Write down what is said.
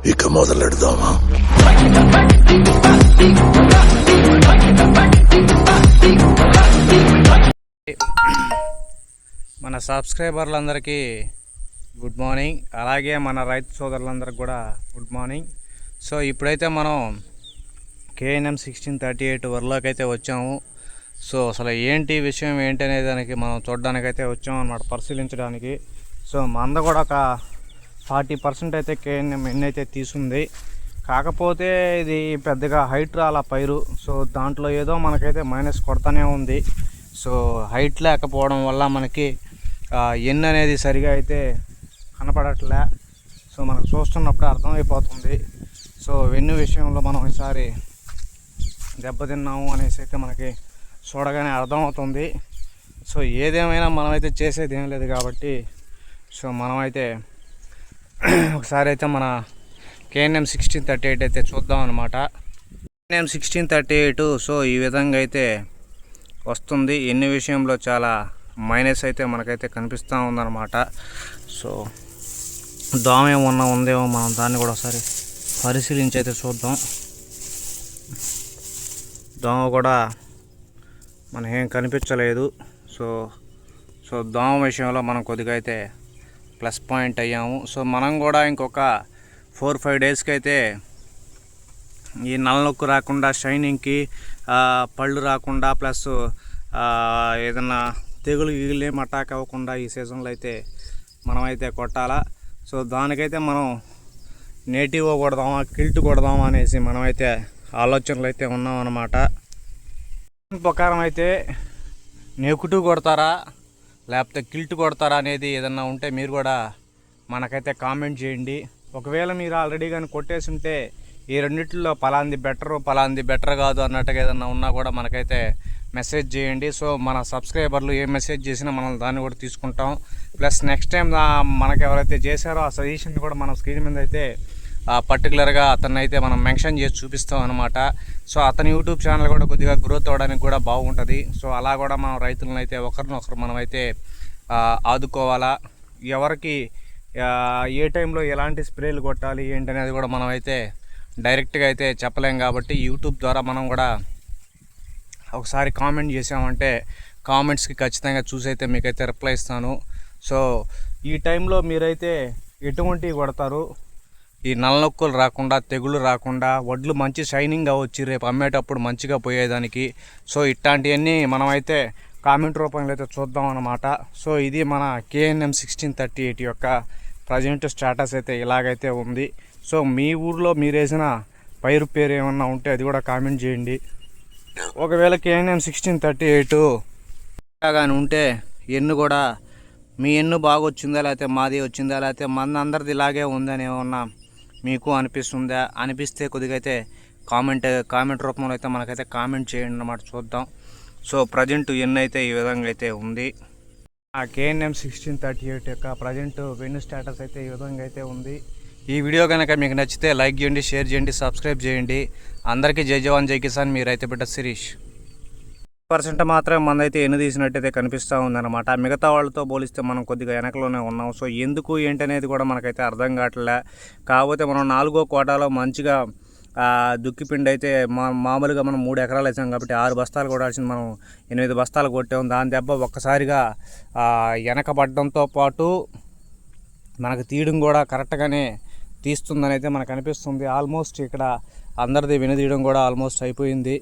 ఇక మొదలెడదామా? మన సబ్స్క్రైబర్లందరికీ good morning, అలాగే మన రైతు సోదరులందరికీ కూడా గుడ్ మార్నింగ్. సో ఇప్పుడైతే మనం KNM 1638 వరలోకి అయితే వచ్చాము. సో అసలు ఏంటి విషయం ఏంటి అనే దానికి మనం చూడడానికైతే వచ్చాము అన్నమాట, పరిశీలించడానికి. సో మంద కూడా ఒక 40% అయితే KNM ఎన్ని అయితే తీసుంది. కాకపోతే ఇది పెద్దగా హైట్ రాల పైరు. సో దాంట్లో ఏదో మనకైతే మైనస్ కొడతానే ఉంది. సో హైట్ లేకపోవడం వల్ల మనకి ఎన్ అనేది సరిగా అయితే కనపడట్లే. సో మనకు చూస్తున్నప్పుడు అర్థమైపోతుంది. సో వెన్ను విషయంలో మనం ఈసారి దెబ్బతిన్నాము అనేసి అయితే మనకి చూడగానే అర్థమవుతుంది. సో ఏదేమైనా మనమైతే చేసేది ఏం లేదు కాబట్టి సో మనమైతే ఒకసారి అయితే మన KNM 1638 అయితే చూద్దాం అన్నమాట. KNM 1638 సో ఈ విధంగా అయితే వస్తుంది. ఎన్ని విషయంలో చాలా మైనస్ అయితే మనకైతే కనిపిస్తూ ఉందన్నమాట. సో దోమ ఏమన్నా ఉందేమో, మనం దాన్ని కూడా ఒకసారి పరిశీలించి అయితే చూద్దాం. దోమ కూడా మనకేం కనిపించలేదు. సో దోమ విషయంలో మనం కొద్దిగా అయితే ప్లస్ పాయింట్ అయ్యాము. సో మనం కూడా ఇంకొక 4-5 డేస్కి అయితే ఈ నల్లనొక్కు రాకుండా, షైనింగ్కి పళ్ళు రాకుండా, ప్లస్ ఏదన్నా తెగులు గిగులేం అటాక్ అవ్వకుండా ఈ సీజన్లో అయితే మనమైతే కొట్టాలా. సో దానికైతే మనం నేటివ్ కొడదామా, కిల్ట్ కొడదామా అనేసి మనమైతే ఆలోచనలు అయితే ఉన్నాం అన్నమాట. ప్రకారం అయితే నెగిటివ్ కొడతారా లేకపోతే కిల్ట్ కొడతారా అనేది ఏదన్నా ఉంటే మీరు కూడా మనకైతే కామెంట్ చేయండి. ఒకవేళ మీరు ఆల్రెడీ కానీ కొట్టేసి ఉంటే ఈ రెండిట్లో పలాంది బెటర్ కాదు అన్నట్టుగా ఏదన్నా ఉన్నా కూడా మనకైతే మెసేజ్ చేయండి. సో మన సబ్స్క్రైబర్లు ఏ మెసేజ్ చేసినా మనం దాన్ని కూడా తీసుకుంటాం. ప్లస్ నెక్స్ట్ టైం మనకు ఎవరైతే చేశారో ఆ సజెషన్ కూడా మన స్క్రీన్ మీద అయితే పర్టికులర్గా అతన్ని అయితే మనం మెన్షన్ చేసి చూపిస్తాం అనమాట. సో అతని యూట్యూబ్ ఛానల్ కూడా కొద్దిగా గ్రోత్ అవ్వడానికి కూడా బాగుంటుంది. సో అలా కూడా మనం రైతులను అయితే ఒకరినొకరు మనమైతే ఆదుకోవాలా. ఎవరికి ఏ టైంలో ఎలాంటి స్ప్రేలు కొట్టాలి ఏంటి అనేది కూడా మనం అయితే డైరెక్ట్గా అయితే చెప్పలేం కాబట్టి యూట్యూబ్ ద్వారా మనం కూడా ఒకసారి కామెంట్ చేసామంటే కామెంట్స్కి ఖచ్చితంగా చూసి అయితే మీకైతే రిప్లై ఇస్తాను. సో ఈ టైంలో మీరైతే ఎటువంటివి కొడతారు, ఈ నల్లనొక్కులు రాకుండా, తెగులు రాకుండా, వడ్లు మంచి షైనింగ్గా వచ్చి రేపు అమ్మేటప్పుడు మంచిగా పోయేదానికి. సో ఇట్లాంటివన్నీ మనమైతే కామెంట్ రూపంలో అయితే చూద్దాం అన్నమాట. సో ఇది మన KNM 1638 యొక్క ప్రజెంట్ స్టేటస్ అయితే ఇలాగైతే ఉంది. సో మీ ఊర్లో మీరు వేసిన పైరు పేరు ఏమన్నా ఉంటే అది కూడా కామెంట్ చేయండి. ఒకవేళ KNM 1638 కానీ ఉంటే ఎన్ను కూడా మీ ఎన్ను బాగా వచ్చిందా, లేకపోతే మాది వచ్చిందా, లేకపోతే మన అందరిది ఇలాగే ఉందని ఏమన్నా మీకు అనిపిస్తుందా? అనిపిస్తే కొద్దిగా అయితే కామెంట్ రూపంలో అయితే మనకైతే కామెంట్ చేయండి అన్నమాట, చూద్దాం. సో ప్రజెంట్ ఎన్ అయితే ఈ విధంగా అయితే ఉంది. ఆ KNM 1638 యొక్క ప్రజెంట్ వెన్ను స్టేటస్ అయితే ఈ విధంగా అయితే ఉంది. ఈ వీడియో కనుక మీకు నచ్చితే లైక్ చేయండి, షేర్ చేయండి, సబ్స్క్రైబ్ చేయండి. అందరికీ జై జవాన్ జై కిసాన్, మీ రైతు బిడ్డ శిరీష్. 10% మాత్రమే మందైతే ఎన్ని తీసినట్టయితే కనిపిస్తూ ఉందన్నమాట. మిగతా వాళ్ళతో పోలిస్తే మనం కొద్దిగా వెనకలోనే ఉన్నాం. సో ఎందుకు ఏంటి అనేది కూడా మనకైతే అర్థం కావట్లే. కాకపోతే మనం 4వ కోటాలో మంచిగా దుక్కిపిండి అయితే మామూలుగా మనం 3 ఎకరాలు వేసాం కాబట్టి 6 బస్తాలు కొట్టాల్సింది మనం 8 బస్తాలు కొట్టాం. దాని దెబ్బ ఒక్కసారిగా వెనకబడడంతో పాటు మనకు తీయడం కూడా కరెక్ట్గానే తీస్తుందని అయితే మనకు అనిపిస్తుంది. ఆల్మోస్ట్ ఇక్కడ అందరిది వెనుదీయడం కూడా ఆల్మోస్ట్ అయిపోయింది.